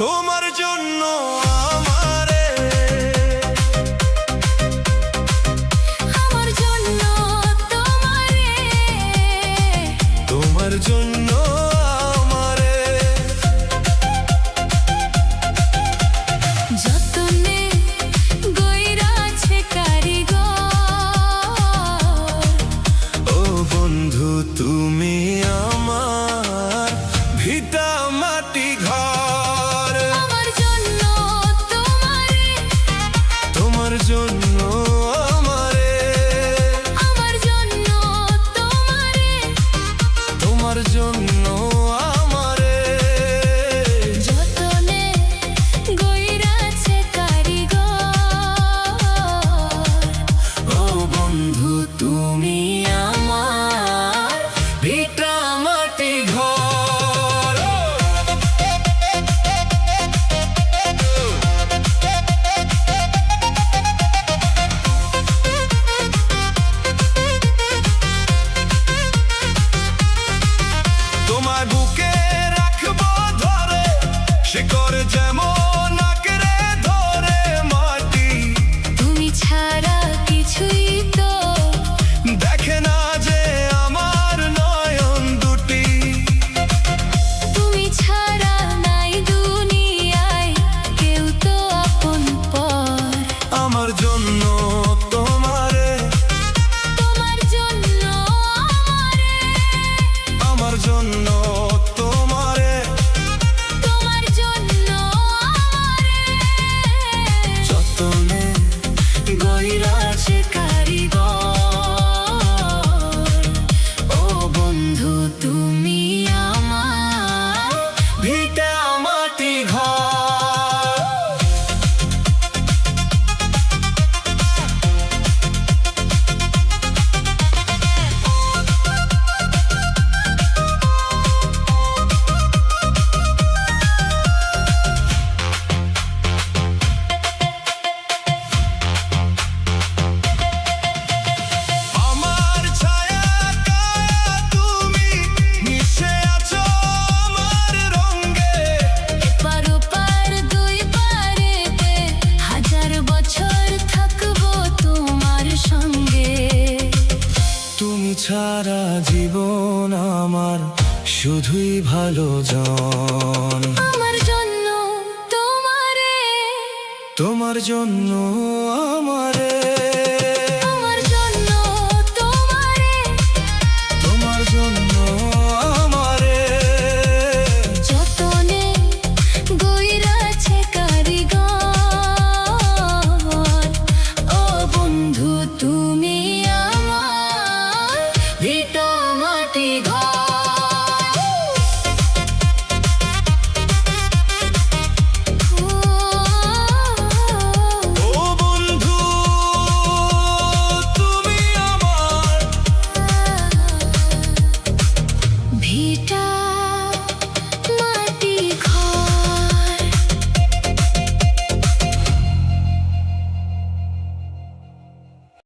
তোমার জন্য আমারে, আমার জন্য তোমারে, তোমার জন্য আমারে, যতনে গইরাছে কারিগর। ও বন্ধু তুমি আমার ভিটা মাটি ঘর। আমার জন্য তোমারে, তোমার জন্য আমারে, আমার জন্য তোমারে, তোমার জন্য আমারে, যতনে গইরাছে কারিগর। ও বন্ধু তুমি আমার ভিটা মাটি ঘর। তোমার বুকে রাখবো ধরে, শিকড় যেমন আঁকড়ে ধরে মাটি। তুমি ছাড়া কিছুই তো দেখে না যে আমার নয়ন দুটি। তুমি ছাড়া নাই দুনিয়ায় কেউ তো আপন পর। আমার জন্য তোমারে, তোমার জন্য আমারে, আমার জন্য তোমারে, তোমার জন্য আমারে, যতনে গইরাছে কারিগর। ও বন্ধু তুমি আমার ভিটা মাটি ঘর। আমার ছায়া কায়া তুমি মিশে আছো আমার রঙে। এপার ওপার দুই পারেতে হাজার বছর থাকবো তোমার সঙ্গে। তুমি ছাড়া জীবন আমার শুধুই ভালো জন। আমার জন্য তোমারে, তোমার জন্য আমারে, আমার জন্য তোমারে, তোমার জন্য আমারে, যতনে গইরাছে কারিগর। ও বন্ধু তুমি আমার ভিটা মাটি ঘর।